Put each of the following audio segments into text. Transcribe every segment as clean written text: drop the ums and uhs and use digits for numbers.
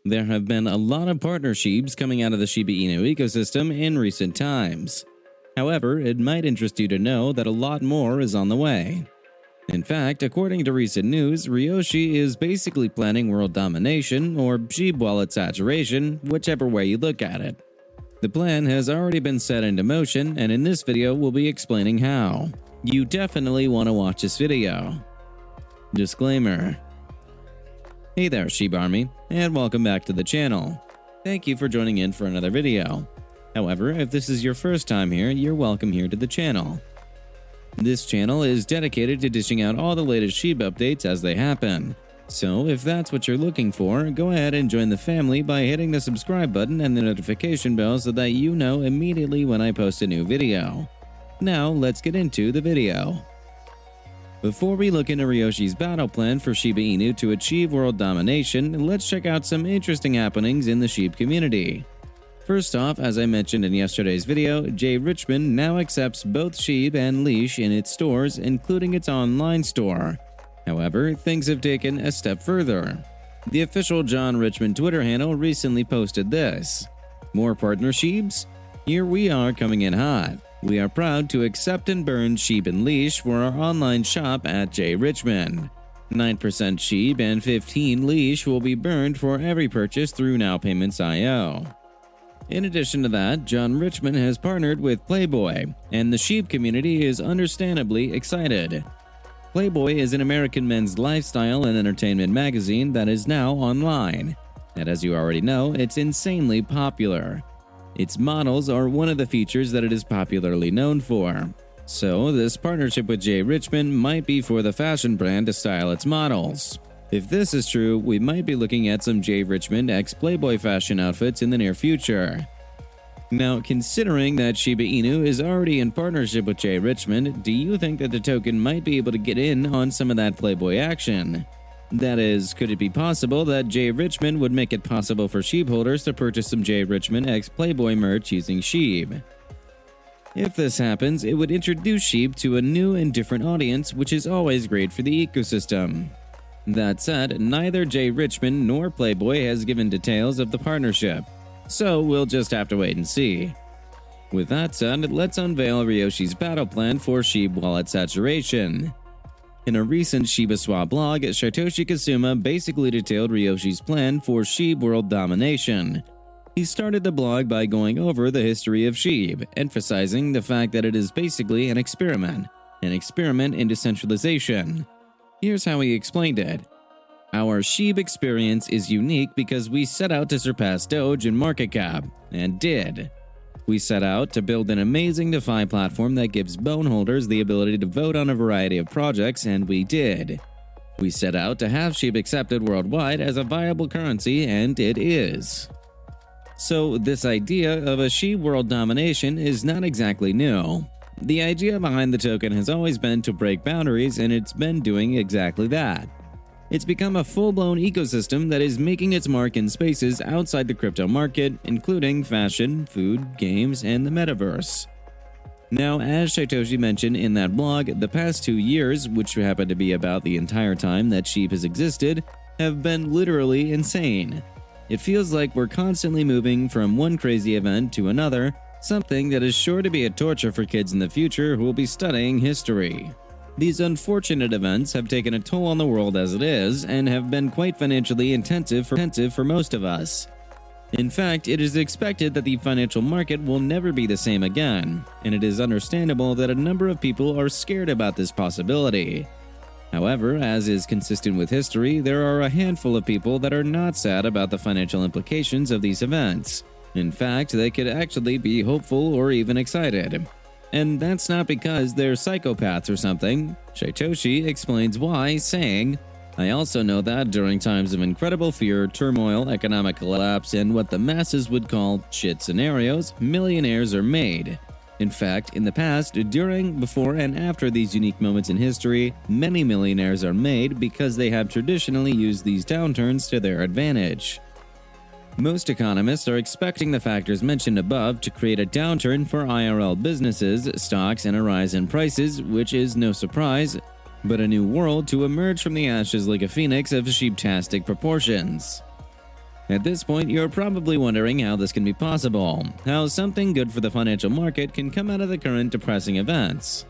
There have been a lot of partner SHIBs coming out of the Shiba Inu ecosystem in recent times. However, it might interest you to know that a lot more is on the way. In fact, according to recent news, Ryoshi is basically planning world domination or SHIB wallet saturation, whichever way you look at it. The plan has already been set into motion, and in this video we'll be explaining how. You definitely want to watch this video. Disclaimer. Hey there, SHIB Army, and welcome back to the channel. Thank you for joining in for another video. However, if this is your first time here, you're welcome here to the channel. This channel is dedicated to dishing out all the latest SHIB updates as they happen. So if that's what you're looking for, go ahead and join the family by hitting the subscribe button and the notification bell so that you know immediately when I post a new video. Now let's get into the video. Before we look into Ryoshi's battle plan for Shiba Inu to achieve world domination, let's check out some interesting happenings in the SHIB community. First off, as I mentioned in yesterday's video, Jay Richmond now accepts both SHIB and Leash in its stores, including its online store. However, things have taken a step further. The official John Richmond Twitter handle recently posted this. More partner SHIBs? Here we are coming in hot. We are proud to accept and burn SHIB and Leash for our online shop at Jay Richmond. 9% SHIB and 15 Leash will be burned for every purchase through NowPayments.io. In addition to that, John Richmond has partnered with Playboy, and the SHIB community is understandably excited. Playboy is an American men's lifestyle and entertainment magazine that is now online, and as you already know, it's insanely popular. Its models are one of the features that it is popularly known for. So, this partnership with Jay Richmond might be for the fashion brand to style its models. If this is true, we might be looking at some Jay Richmond x Playboy fashion outfits in the near future. Now, considering that Shiba Inu is already in partnership with Jay Richmond, do you think that the token might be able to get in on some of that Playboy action? That is, could it be possible that Jay Richmond would make it possible for SHIB holders to purchase some Jay Richmond x Playboy merch using SHIB? If this happens, it would introduce SHIB to a new and different audience, which is always great for the ecosystem. That said, neither Jay Richmond nor Playboy has given details of the partnership, so we'll just have to wait and see. With that said, let's unveil Ryoshi's battle plan for SHIB wallet saturation. In a recent SHIBASWAP blog, Satoshi Kasuma basically detailed Ryoshi's plan for SHIB world domination. He started the blog by going over the history of SHIB, emphasizing the fact that it is basically an experiment in decentralization. Here's how he explained it. Our SHIB experience is unique because we set out to surpass Doge in market cap, and did. We set out to build an amazing DeFi platform that gives bone holders the ability to vote on a variety of projects, and we did. We set out to have SHIB accepted worldwide as a viable currency, and it is. So this idea of a SHIB world domination is not exactly new. The idea behind the token has always been to break boundaries, and it's been doing exactly that. It's become a full-blown ecosystem that is making its mark in spaces outside the crypto market, including fashion, food, games, and the metaverse. Now, as Satoshi mentioned in that blog, the past 2 years, which happen to be about the entire time that SHIB has existed, have been literally insane. It feels like we're constantly moving from one crazy event to another, something that is sure to be a torture for kids in the future who will be studying history. These unfortunate events have taken a toll on the world as it is, and have been quite financially intensive for most of us. In fact, it is expected that the financial market will never be the same again, and it is understandable that a number of people are scared about this possibility. However, as is consistent with history, there are a handful of people that are not sad about the financial implications of these events. In fact, they could actually be hopeful or even excited. And that's not because they're psychopaths or something. Satoshi explains why, saying, I also know that during times of incredible fear, turmoil, economic collapse, and what the masses would call shit scenarios, millionaires are made. In fact, in the past, during, before, and after these unique moments in history, many millionaires are made because they have traditionally used these downturns to their advantage. Most economists are expecting the factors mentioned above to create a downturn for IRL businesses, stocks, and a rise in prices, which is no surprise, but a new world to emerge from the ashes like a phoenix of sheeptastic proportions. At this point, you're probably wondering how this can be possible, how something good for the financial market can come out of the current depressing events.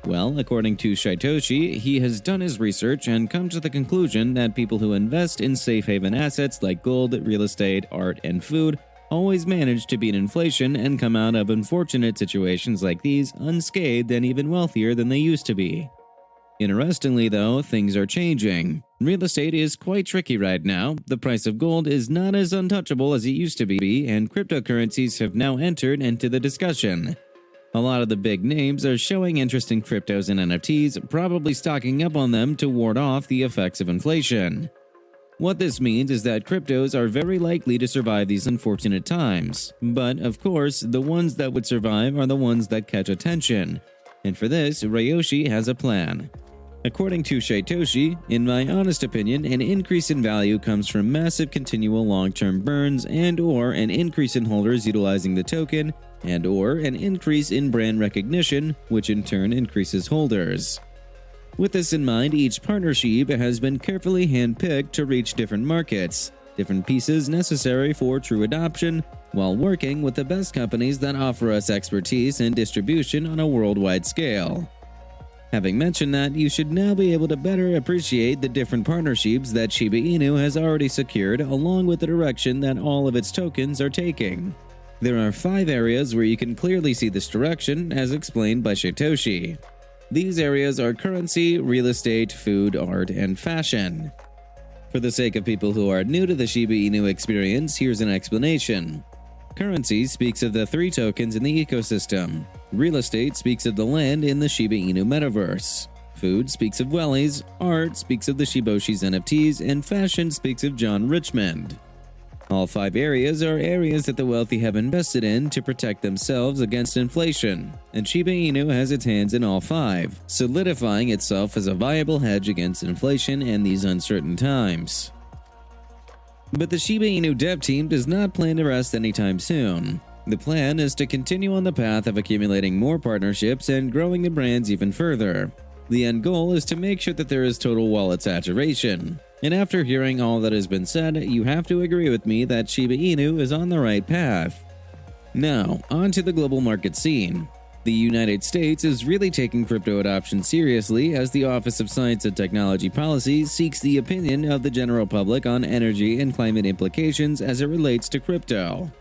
Well, according to Shytoshi, he has done his research and come to the conclusion that people who invest in safe haven assets like gold, real estate, art, and food always manage to beat inflation and come out of unfortunate situations like these unscathed and even wealthier than they used to be. Interestingly, though, things are changing. Real estate is quite tricky right now, the price of gold is not as untouchable as it used to be, and cryptocurrencies have now entered into the discussion. A lot of the big names are showing interest in cryptos and NFTs, probably stocking up on them to ward off the effects of inflation. What this means is that cryptos are very likely to survive these unfortunate times, but of course, the ones that would survive are the ones that catch attention. And for this, Ryoshi has a plan. According to Shytoshi, in my honest opinion, an increase in value comes from massive continual long-term burns and/or an increase in holders utilizing the token and/or an increase in brand recognition, which in turn increases holders. With this in mind, each partnership has been carefully handpicked to reach different markets, different pieces necessary for true adoption, while working with the best companies that offer us expertise and distribution on a worldwide scale. Having mentioned that, you should now be able to better appreciate the different partnerships that Shiba Inu has already secured, along with the direction that all of its tokens are taking. There are 5 areas where you can clearly see this direction, as explained by Shytoshi. These areas are currency, real estate, food, art, and fashion. For the sake of people who are new to the Shiba Inu experience, here's an explanation. Currency speaks of the 3 tokens in the ecosystem. Real estate speaks of the land in the Shiba Inu metaverse. Food speaks of wellies, art speaks of the Shiboshi's NFTs, and fashion speaks of John Richmond. All 5 areas are areas that the wealthy have invested in to protect themselves against inflation, and Shiba Inu has its hands in all 5, solidifying itself as a viable hedge against inflation and these uncertain times. But the Shiba Inu dev team does not plan to rest anytime soon. The plan is to continue on the path of accumulating more partnerships and growing the brands even further. The end goal is to make sure that there is total wallet saturation. And after hearing all that has been said, you have to agree with me that Shiba Inu is on the right path. Now, on to the global market scene. The United States is really taking crypto adoption seriously as the Office of Science and Technology Policy seeks the opinion of the general public on energy and climate implications as it relates to crypto.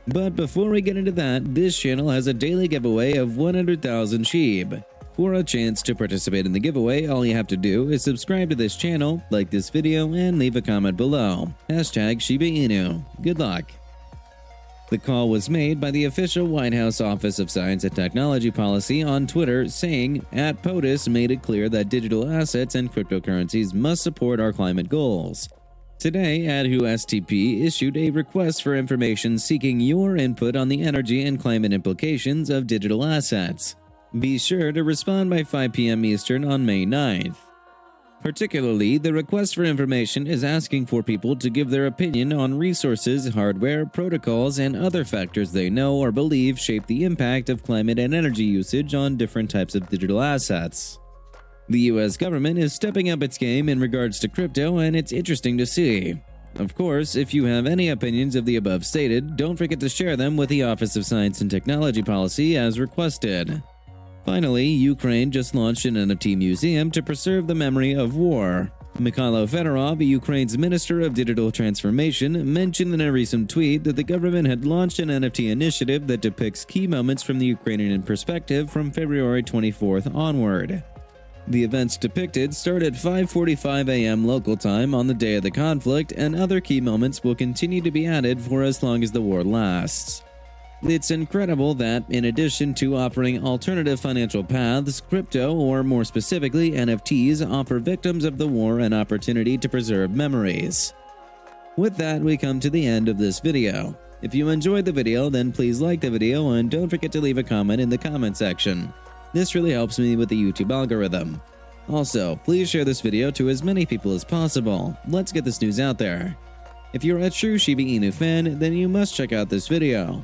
But before we get into that, this channel has a daily giveaway of 100,000 SHIB. For a chance to participate in the giveaway, all you have to do is subscribe to this channel, like this video, and leave a comment below. #Shiba Inu. Good luck. The call was made by the official White House Office of Science and Technology Policy on Twitter, saying, @POTUS made it clear that digital assets and cryptocurrencies must support our climate goals. Today, @STP issued a request for information seeking your input on the energy and climate implications of digital assets. Be sure to respond by 5 p.m. Eastern on May 9th. Particularly, the request for information is asking for people to give their opinion on resources, hardware, protocols, and other factors they know or believe shape the impact of climate and energy usage on different types of digital assets. The US government is stepping up its game in regards to crypto, and it's interesting to see. Of course, if you have any opinions of the above stated, don't forget to share them with the Office of Science and Technology Policy as requested. Finally, Ukraine just launched an NFT museum to preserve the memory of war. Mikhailo Fedorov, Ukraine's Minister of Digital Transformation, mentioned in a recent tweet that the government had launched an NFT initiative that depicts key moments from the Ukrainian perspective from February 24th onward. The events depicted start at 5:45 a.m. local time on the day of the conflict, and other key moments will continue to be added for as long as the war lasts. It's incredible that, in addition to offering alternative financial paths, crypto, or more specifically NFTs, offer victims of the war an opportunity to preserve memories. With that, we come to the end of this video. If you enjoyed the video, then please like the video and don't forget to leave a comment in the comment section. This really helps me with the YouTube algorithm. Also, please share this video to as many people as possible. Let's get this news out there. If you're a true Shiba Inu fan, then you must check out this video.